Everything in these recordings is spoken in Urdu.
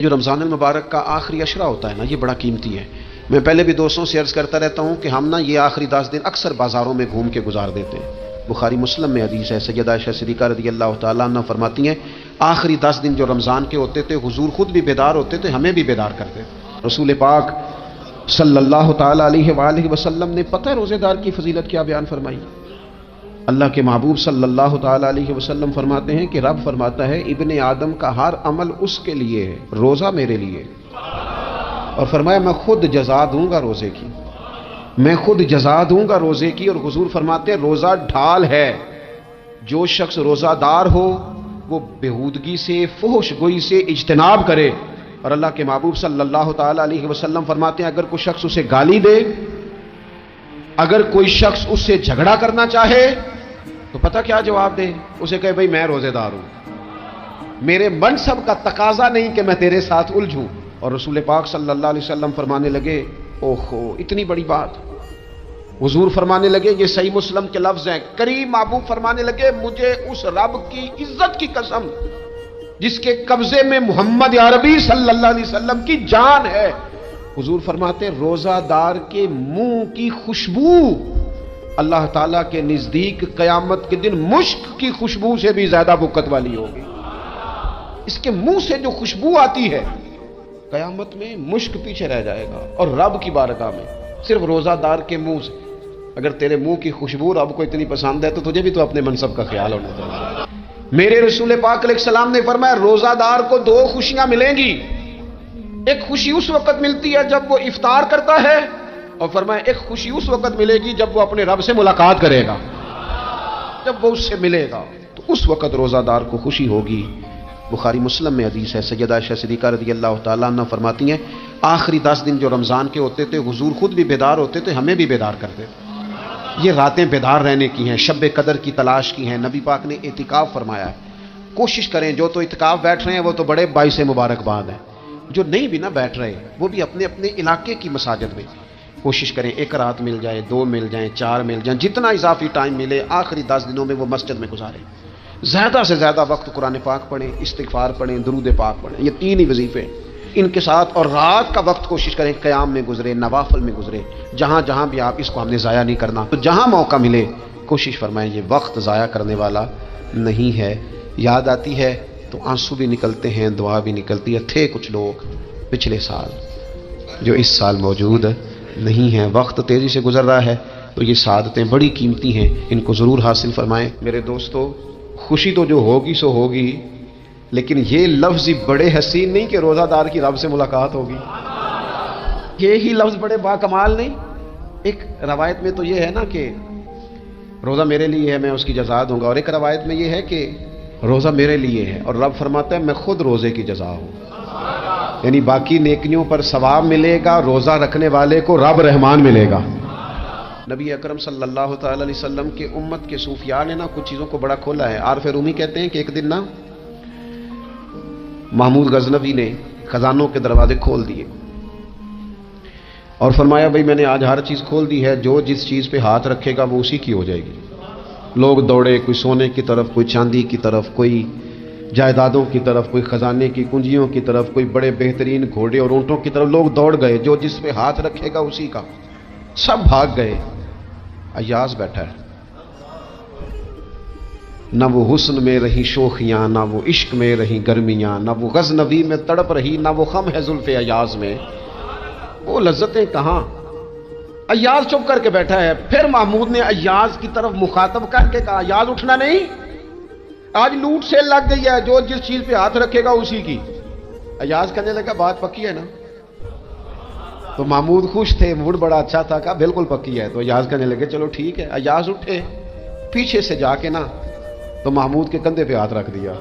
جو رمضان المبارک کا آخری عشرہ ہوتا ہے نا، یہ بڑا قیمتی ہے۔ میں پہلے بھی دوستوں سے عرض کرتا رہتا ہوں کہ ہم نا یہ آخری 10 دن اکثر بازاروں میں گھوم کے گزار دیتے ہیں۔ بخاری مسلم میں حدیث ہے، سیدہ عائشہ صدیقہ رضی اللہ تعالیٰ عنہ فرماتی ہیں آخری 10 دن جو رمضان کے ہوتے تھے حضور خود بھی بیدار ہوتے تھے، ہمیں بھی بیدار کرتے۔ رسول پاک صلی اللہ تعالیٰ علیہ وآلہ وسلم نے پتہ ہے روزے دار کی فضیلت کیا بیان فرمائی؟ اللہ کے محبوب صلی اللہ تعالیٰ علیہ وسلم فرماتے ہیں کہ رب فرماتا ہے ابن آدم کا ہر عمل اس کے لیے ہے، روزہ میرے لیے، اور فرمایا میں خود جزا دوں گا روزے کی، میں خود جزا دوں گا روزے کی۔ اور حضور فرماتے ہیں روزہ ڈھال ہے، جو شخص روزہ دار ہو وہ بےہودگی سے، فحش گوئی سے اجتناب کرے۔ اور اللہ کے محبوب صلی اللہ تعالیٰ علیہ وسلم فرماتے ہیں اگر کوئی شخص اسے گالی دے، اگر کوئی شخص اس سے جھگڑا کرنا چاہے تو پتہ کیا جواب دے؟ اسے کہے بھئی میں روزے دار ہوں، میرے منصب کا تقاضا نہیں کہ میں تیرے ساتھ الجھوں۔ اور رسول پاک صلی اللہ علیہ وسلم فرمانے لگے اوہو اتنی بڑی بات۔ حضور فرمانے لگے، یہ صحیح مسلم کے لفظ ہیں، کریم محبوب فرمانے لگے مجھے اس رب کی عزت کی قسم جس کے قبضے میں محمد عربی صلی اللہ علیہ وسلم کی جان ہے، حضور فرماتے ہیں روزہ دار کے منہ کی خوشبو اللہ تعالیٰ کے نزدیک قیامت کے دن مشک کی خوشبو سے بھی زیادہ بکت والی ہوگی۔ اس کے منہ سے جو خوشبو آتی ہے قیامت میں مشک پیچھے رہ جائے گا، اور رب کی بارگاہ میں صرف روزہ دار کے منہ سے اگر تیرے منہ کی خوشبو رب کو اتنی پسند ہے تو تجھے بھی تو اپنے منصب کا خیال ہونا چاہیے۔ میرے رسول پاک علیہ السلام نے فرمایا روزہ دار کو 2 خوشیاں ملیں گی، ایک خوشی اس وقت ملتی ہے جب وہ افطار کرتا ہے، اور فرمایا ایک خوشی اس وقت ملے گی جب وہ اپنے رب سے ملاقات کرے گا، جب وہ اس سے ملے گا تو اس وقت روزہ دار کو خوشی ہوگی۔ بخاری مسلم میں حدیث ہے، سیدہ عائشہ صدیقہ رضی اللہ تعالیٰ عنہ فرماتی ہیں آخری 10 دن جو رمضان کے ہوتے تھے حضور خود بھی بیدار ہوتے تھے، ہمیں بھی بیدار کرتے۔ یہ راتیں بیدار رہنے کی ہیں، شب قدر کی تلاش کی ہیں۔ نبی پاک نے اعتکاف فرمایا ہے، کوشش کریں جو تو اعتکاف بیٹھ رہے ہیں وہ تو بڑے باعث مبارکباد ہیں، جو نہیں بھی نہ بیٹھ رہے وہ بھی اپنے اپنے علاقے کی مساجد میں کوشش کریں، 1 رات مل جائے، 2 مل جائیں، 4 مل جائیں، جتنا اضافی ٹائم ملے آخری 10 دنوں میں وہ مسجد میں گزاریں۔ زیادہ سے زیادہ وقت قرآن پاک پڑھیں، استغفار پڑھیں، درود پاک پڑھیں، یہ 3 ہی وظیفے ان کے ساتھ، اور رات کا وقت کوشش کریں قیام میں گزرے، نوافل میں گزرے، جہاں جہاں بھی آپ اس کو ہم نے ضائع نہیں کرنا، تو جہاں موقع ملے کوشش فرمائیں، یہ وقت ضائع کرنے والا نہیں ہے۔ یاد آتی ہے تو آنسو بھی نکلتے ہیں، دعا بھی نکلتی ہے۔ تھے کچھ لوگ پچھلے سال جو اس سال موجود نہیں ہیں، وقت تیزی سے گزر رہا ہے، تو یہ سعادتیں بڑی قیمتی ہیں، ان کو ضرور حاصل فرمائیں۔ میرے دوستو خوشی تو جو ہوگی سو ہوگی، لیکن یہ لفظ بڑے حسین نہیں کہ روزہ دار کی رب سے ملاقات ہوگی، یہی لفظ بڑے باکمال نہیں؟ ایک روایت میں تو یہ ہے نا کہ روزہ میرے لیے ہے میں اس کی جزا دوں گا، اور ایک روایت میں یہ ہے کہ روزہ میرے لیے ہے اور رب فرماتا ہے میں خود روزے کی جزا ہوں، یعنی باقی نیکیوں پر ثواب ملے گا، روزہ رکھنے والے کو رب رحمان ملے گا۔ نبی اکرم صلی اللہ تعالی علیہ وسلم کے امت کے صوفیاء نے نا کچھ چیزوں کو بڑا کھولا ہے۔ عارف رومی کہتے ہیں کہ ایک دن نا محمود غزنوی نے خزانوں کے دروازے کھول دیے اور فرمایا بھئی میں نے آج ہر چیز کھول دی ہے، جو جس چیز پہ ہاتھ رکھے گا وہ اسی کی ہو جائے گی۔ لوگ دوڑے، کوئی سونے کی طرف، کوئی چاندی کی طرف، کوئی جائیدادوں کی طرف، کوئی خزانے کی کنجیوں کی طرف، کوئی بڑے بہترین گھوڑے اور اونٹوں کی طرف، لوگ دوڑ گئے، جو جس پہ ہاتھ رکھے گا اسی کا، سب بھاگ گئے۔ ایاز بیٹھا ہے، نہ وہ حسن میں رہی شوخیاں، نہ وہ عشق میں رہی گرمیاں، نہ وہ غزنوی میں تڑپ رہی، نہ وہ خم ہے زلف ایاز میں، وہ لذتیں کہاں۔ ایاز چپ کر کے بیٹھا ہے۔ پھر محمود نے ایاز کی طرف مخاطب کر کے کہا ایاز اٹھنا نہیں، آج لوٹ سے لگ گئی ہے، جو جس چیز پہ ہاتھ رکھے گا اسی کی۔ ایاز کہنے لگا بات پکی ہے نا؟ تو محمود خوش تھے، موڈ بڑا اچھا تھا، کہا بالکل پکی ہے۔ تو ایاز کہنے لگے چلو ٹھیک ہے۔ ایاز اٹھے، پیچھے سے جا کے نا تو محمود کے کندھے پہ ہاتھ رکھ دیا،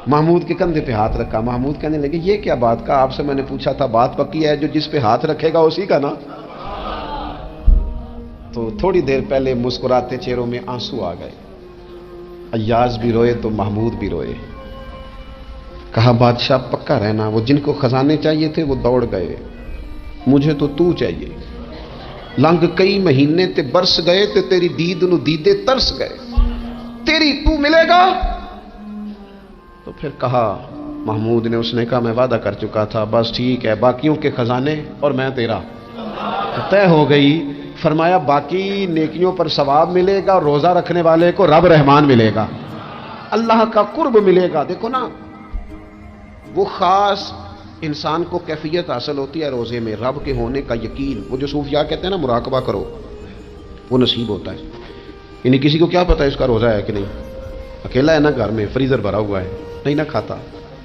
محمود کے کندھے پہ ہاتھ رکھا۔ محمود کہنے لگے یہ کیا بات کا، آپ سے میں نے پوچھا تھا بات پکی ہے، جو جس پہ ہاتھ رکھے گا اسی کا نا۔ تو تھوڑی دیر پہلے مسکراتے چہروں میں آنسو آ گئے، ایاز بھی روئے تو محمود بھی روئے۔ کہا بادشاہ پکا رہنا، وہ جن کو خزانے چاہیے تھے وہ دوڑ گئے، مجھے تو چاہیے۔ لنگ کئی مہینے تے برس گئے تے تیری دید نو دیدے ترس گئے، تیری تو ملے گا۔ تو پھر کہا محمود نے، اس نے کہا میں وعدہ کر چکا تھا، بس ٹھیک ہے، باقیوں کے خزانے اور میں تیرا، طے ہو گئی۔ فرمایا باقی نیکیوں پر ثواب ملے گا اور روزہ رکھنے والے کو رب رحمان ملے گا، اللہ کا قرب ملے گا۔ دیکھو نا، وہ خاص انسان کو کیفیت حاصل ہوتی ہے روزے میں، رب کے ہونے کا یقین۔ وہ جو صوفیاء کہتے ہیں نا مراقبہ کرو، وہ نصیب ہوتا ہے۔ یعنی کسی کو کیا پتا ہے اس کا روزہ ہے کہ نہیں، اکیلا ہے نا گھر میں، فریزر بھرا ہوا ہے، نہیں نہ کھاتا،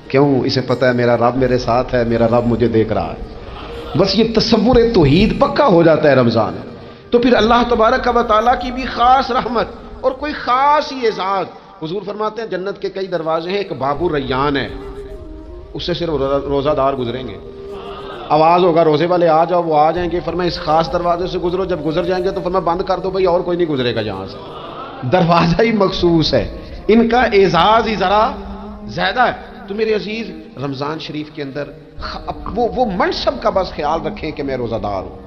کیوں؟ اسے پتا ہے میرا رب میرے ساتھ ہے، میرا رب مجھے دیکھ رہا ہے۔ بس یہ تصور توحید پکا ہو جاتا ہے رمضان، تو پھر اللہ تبارک و تعالیٰ کی بھی خاص رحمت اور کوئی خاص ہی اعزاز۔ حضور فرماتے ہیں جنت کے کئی دروازے ہیں، ایک باب الریان ہے، اس سے صرف روزہ دار گزریں گے۔ آواز ہوگا روزے والے آ جاؤ، وہ آ جائیں گے، فرمایا اس خاص دروازے سے گزرو، جب گزر جائیں گے تو فرمایا بند کر دو بھائی، اور کوئی نہیں گزرے گا یہاں سے، دروازہ ہی مخصوص ہے، ان کا اعزاز ہی ذرا زیادہ ہے۔ تو میرے عزیز، رمضان شریف کے اندر وہ منصب کا بس خیال رکھیں کہ میں روزہ دار ہوں،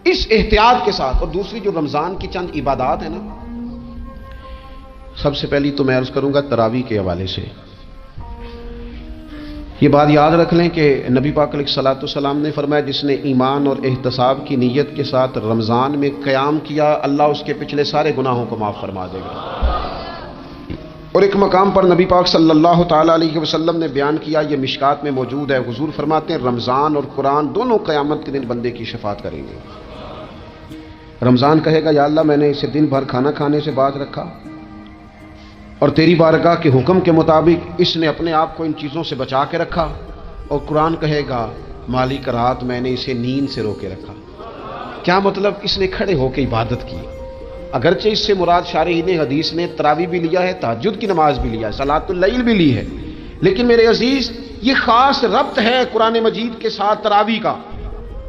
اس احتیاط کے ساتھ۔ اور دوسری جو رمضان کی چند عبادات ہیں نا، سب سے پہلی تو میں عرض کروں گا تراویح کے حوالے سے۔ یہ بات یاد رکھ لیں کہ نبی پاک علیہ الصلوۃ والسلام نے فرمایا جس نے ایمان اور احتساب کی نیت کے ساتھ رمضان میں قیام کیا، اللہ اس کے پچھلے سارے گناہوں کو معاف فرما دے گا۔ اور ایک مقام پر نبی پاک صلی اللہ تعالی علیہ وسلم نے بیان کیا، یہ مشکات میں موجود ہے، حضور فرماتے ہیں رمضان اور قرآن دونوں قیامت کے دن بندے کی شفاعت کریں گے۔ رمضان کہے گا یا اللہ میں نے اسے دن بھر کھانا کھانے سے باز رکھا، اور تیری بارگاہ کے حکم کے مطابق اس نے اپنے آپ کو ان چیزوں سے بچا کے رکھا۔ اور قرآن کہے گا مالک رات میں نے اسے نیند سے روکے رکھا۔ کیا مطلب؟ اس نے کھڑے ہو کے عبادت کی، اگرچہ اس سے مراد شارحین حدیث نے تراویح بھی لیا ہے، تہجد کی نماز بھی لیا ہے، صلاۃ اللیل بھی لی ہے، لیکن میرے عزیز یہ خاص ربط ہے قرآن مجید کے ساتھ تراویح کا۔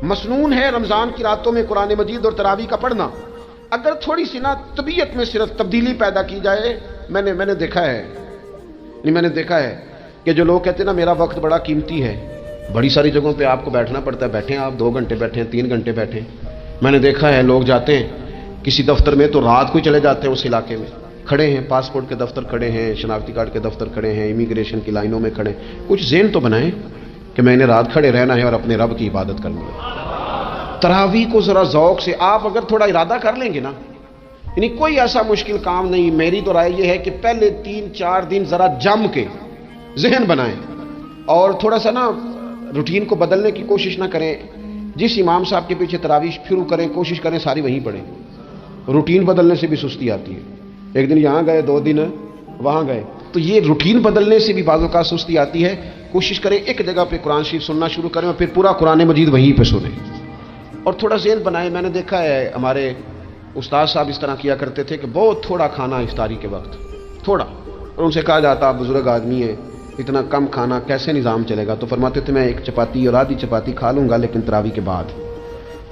مسنون ہے رمضان کی راتوں میں قرآن مجید اور تراویح کا پڑھنا۔ اگر تھوڑی سی نا طبیعت میں صرف تبدیلی پیدا کی جائے، میں نے دیکھا ہے کہ جو لوگ کہتے ہیں نا میرا وقت بڑا قیمتی ہے، بڑی ساری جگہوں پہ آپ کو بیٹھنا پڑتا ہے، بیٹھیں آپ 2 گھنٹے بیٹھیں، 3 گھنٹے بیٹھیں۔ میں نے دیکھا ہے لوگ جاتے ہیں کسی دفتر میں تو رات کو ہی چلے جاتے ہیں اس علاقے میں، کھڑے ہیں، پاسپورٹ کے دفتر کھڑے ہیں، شناختی کارڈ کے دفتر کھڑے ہیں، امیگریشن کی لائنوں میں کھڑے ہیں۔ کچھ ذہن تو بنائیں کہ میں نے رات کھڑے رہنا ہے اور اپنے رب کی عبادت کرنی ہے۔ تراویح کو ذرا ذوق سے آپ اگر تھوڑا ارادہ کر لیں گے نا، یعنی کوئی ایسا مشکل کام نہیں، میری تو رائے یہ ہے کہ پہلے 3-4 دن ذرا جم کے ذہن بنائیں اور تھوڑا سا نا روٹین کو بدلنے کی کوشش نہ کریں۔ جس امام صاحب کے پیچھے تراویح شروع کریں، کوشش کریں ساری وہیں پڑھیں۔ روٹین بدلنے سے بھی سستی آتی ہے، ایک دن یہاں گئے 2 دن وہاں گئے، تو یہ روٹین بدلنے سے بھی بعض اوقات سستی آتی ہے۔ کوشش کریں ایک جگہ پہ قرآن شریف سننا شروع کریں اور پھر پورا قرآن مجید وہیں پہ سنیں اور تھوڑا ذہن بنائیں۔ میں نے دیکھا ہے ہمارے استاد صاحب اس طرح کیا کرتے تھے کہ بہت تھوڑا کھانا افطاری کے وقت، تھوڑا، اور ان سے کہا جاتا آپ بزرگ آدمی ہیں، اتنا کم کھانا کیسے نظام چلے گا؟ تو فرماتے تھے میں 1 چپاتی اور آدھی چپاتی کھا لوں گا لیکن تراویح کے بعد۔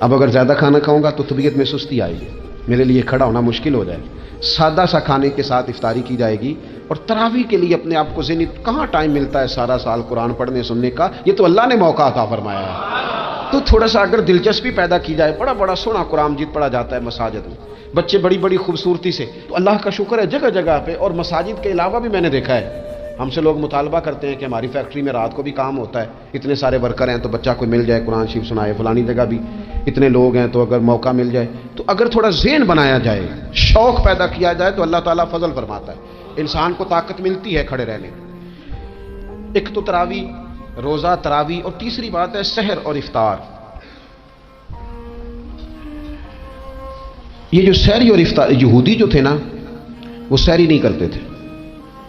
اب اگر زیادہ کھانا کھاؤں گا تو طبیعت میں سستی آئے گی، میرے لیے کھڑا ہونا مشکل ہو جائے گا۔ سادہ سا کھانے کے ساتھ افطاری کی جائے گی، اور تراویح کے لیے اپنے آپ کو ذہنی کہاں ٹائم ملتا ہے سارا سال قرآن پڑھنے سننے کا، یہ تو اللہ نے موقع عطا فرمایا ہے۔ تو تھوڑا سا اگر دلچسپی پیدا کی جائے، بڑا سونا قرآن مجید پڑھا جاتا ہے مساجد میں، بچے بڑی خوبصورتی سے، تو اللہ کا شکر ہے جگہ جگہ پہ۔ اور مساجد کے علاوہ بھی میں نے دیکھا ہے، ہم سے لوگ مطالبہ کرتے ہیں کہ ہماری فیکٹری میں رات کو بھی کام ہوتا ہے، اتنے سارے ورکر ہیں تو بچہ کوئی مل جائے قرآن شریف سنائے، فلانی جگہ بھی اتنے لوگ ہیں تو اگر موقع مل جائے، تو اگر تھوڑا ذہن بنایا جائے، شوق پیدا کیا جائے تو اللہ تعالیٰ فضل فرماتا ہے، انسان کو طاقت ملتی ہے کھڑے رہنے۔ ایک تو تراویح، روزہ، تراویح، اور تیسری بات ہے سحر اور افطار۔ یہ جو سحری اور افطار، یہودی جو تھے نا وہ سحری نہیں کرتے تھے،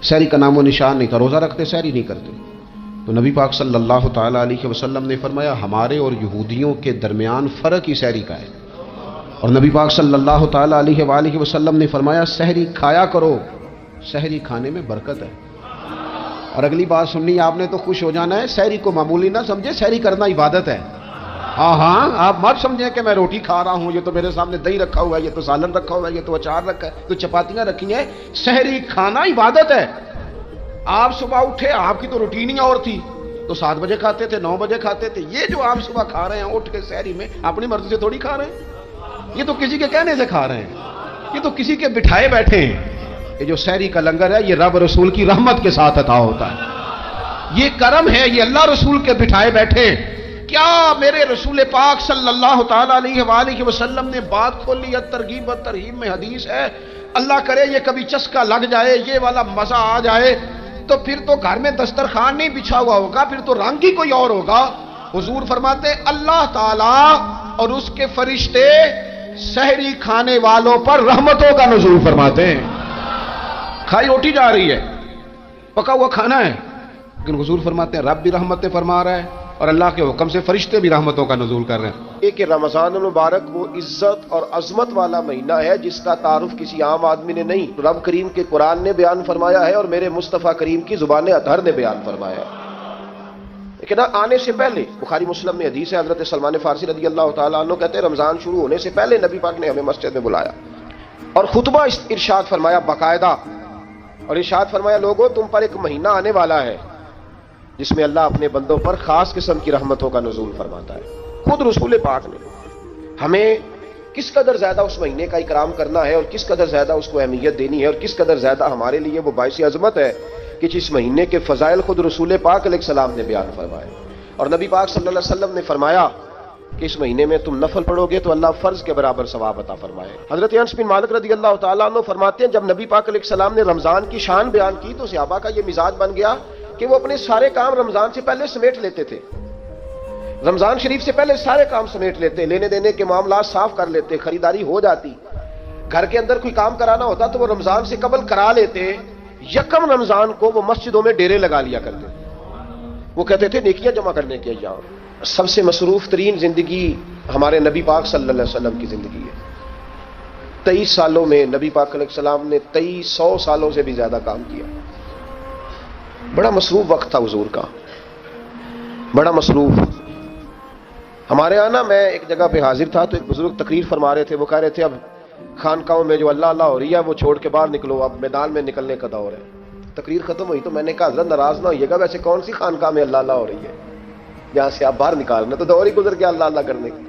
سحری کا نام و نشان نہیں تھا، روزہ رکھتے سحری نہیں کرتے۔ تو نبی پاک صلی اللہ تعالی علیہ وسلم نے فرمایا ہمارے اور یہودیوں کے درمیان فرق ہی سحری کا ہے، اور نبی پاک صلی اللہ تعالی علیہ وآلہ وسلم نے فرمایا سحری کھایا کرو، سحری کھانے میں برکت ہے۔ اور اگلی بات سننی آپ نے تو خوش ہو جانا ہے، سحری کو معمولی نہ سمجھے، سحری کرنا عبادت ہے۔ ہاں آپ مت سمجھیں کہ میں روٹی کھا رہا ہوں، یہ تو میرے سامنے دہی رکھا ہوا ہے، یہ تو سالن رکھا ہوا ہے، یہ تو اچار رکھا ہے، تو چپاتیاں رکھی ہیں۔ سحری کھانا عبادت ہے۔ آپ صبح اٹھے، آپ کی تو روٹین ہی اور تھی، تو 7 بجے کھاتے تھے، 9 بجے کھاتے تھے۔ یہ جو آپ صبح کھا رہے ہیں اٹھ کے سحری میں، اپنی مرضی سے تھوڑی کھا رہے ہیں، یہ تو کسی کے کہنے سے کھا رہے ہیں، یہ تو کسی کے بٹھائے بیٹھے ہیں۔ یہ جو سحری کا لنگر ہے یہ رب رسول کی رحمت کے ساتھ عطا ہوتا ہے۔ یہ کرم ہے، یہ اللہ رسول کے بٹھائے بیٹھے۔ کیا میرے رسول پاک صلی اللہ تعالی علیہ وآلہ وسلم نے بات کھولی ہے، ترغیب و ترہیب میں حدیث ہے، اللہ کرے یہ کبھی چسکا لگ جائے، یہ والا مزہ آ جائے تو پھر تو گھر میں دسترخوان نہیں بچھا ہوا ہوگا، پھر تو رنگ ہی کوئی اور ہوگا۔ حضور فرماتے ہیں اللہ تعالیٰ اور اس کے فرشتے سحری کھانے والوں پر رحمتوں کا نزول فرماتے ہیں۔ کھائی روٹی جا رہی ہے، پکا ہوا کھانا ہے، لیکن حضور فرماتے ہیں رب بھی رحمتیں فرما رہا ہے اور اللہ کے حکم سے فرشتے بھی رحمتوں کا نزول کر رہے ہیں۔ یہ کہ رمضان المبارک وہ عزت اور عظمت والا مہینہ ہے جس کا تعارف کسی عام آدمی نے نہیں، رب کریم کے قرآن نے بیان فرمایا ہے اور میرے مصطفیٰ کریم کی زبان اطہر نے بیان فرمایا ہے۔ لیکن آنے سے پہلے بخاری مسلم میں حدیث ہے، حضرت سلمان فارسی رضی اللہ تعالیٰ عنہ کہتے ہیں رمضان شروع ہونے سے پہلے نبی پاک نے ہمیں مسجد میں بلایا اور خطبہ ارشاد فرمایا باقاعدہ، اور ارشاد فرمایا لوگوں تم پر ایک مہینہ آنے والا ہے جس میں اللہ اپنے بندوں پر خاص قسم کی رحمتوں کا نزول فرماتا ہے۔ خود رسول پاک نے ہمیں کس قدر زیادہ اس مہینے کا اکرام کرنا ہے اور کس قدر زیادہ اس کو اہمیت دینی ہے اور کس قدر زیادہ ہمارے لیے وہ باعث عظمت ہے کہ جس مہینے کے فضائل خود رسول پاک علیہ السلام نے بیان فرمائے، اور نبی پاک صلی اللہ علیہ وسلم نے فرمایا کہ اس مہینے میں تم نفل پڑھو گے تو اللہ فرض کے برابر ثواب عطا فرمائے۔ حضرت انس بن مالک رضی اللہ تعالیٰ عنہ فرماتے ہیں جب نبی پاک علیہ السلام نے رمضان کی شان بیان کی تو صحابہ کا یہ مزاج بن گیا کہ وہ اپنے سارے کام رمضان سے پہلے سمیٹ لیتے تھے، رمضان شریف سے پہلے سارے کام سمیٹ لیتے، لینے دینے کے معاملات صاف کر لیتے، خریداری ہو جاتی، گھر کے اندر کوئی کام کرانا ہوتا تو وہ رمضان سے قبل کرا لیتے، یکم رمضان کو وہ مسجدوں میں ڈیرے لگا لیا کرتے، وہ کہتے تھے نیکیاں جمع کرنے کے ایام۔ سب سے مصروف ترین زندگی ہمارے نبی پاک صلی اللہ علیہ وسلم کی زندگی ہے۔ 23 سالوں میں نبی پاک علیہ السلام نے 2300 سالوں سے بھی زیادہ کام کیا، بڑا مصروف وقت تھا حضور کا، بڑا مصروف۔ ہمارے یہاں نا میں ایک جگہ پہ حاضر تھا تو ایک بزرگ تقریر فرما رہے تھے، وہ کہہ رہے تھے اب خانقاہوں میں جو اللہ اللہ ہو رہی ہے وہ چھوڑ کے باہر نکلو، اب میدان میں نکلنے کا دور ہے۔ تقریر ختم ہوئی تو میں نے کہا حضرت ناراض نہ ہوئیے گا، ویسے کون سی خانقاہ میں اللہ اللہ ہو رہی ہے جہاں سے آپ باہر نکالنا، تو دور ہی گزر گیا اللہ اللہ کرنے کا۔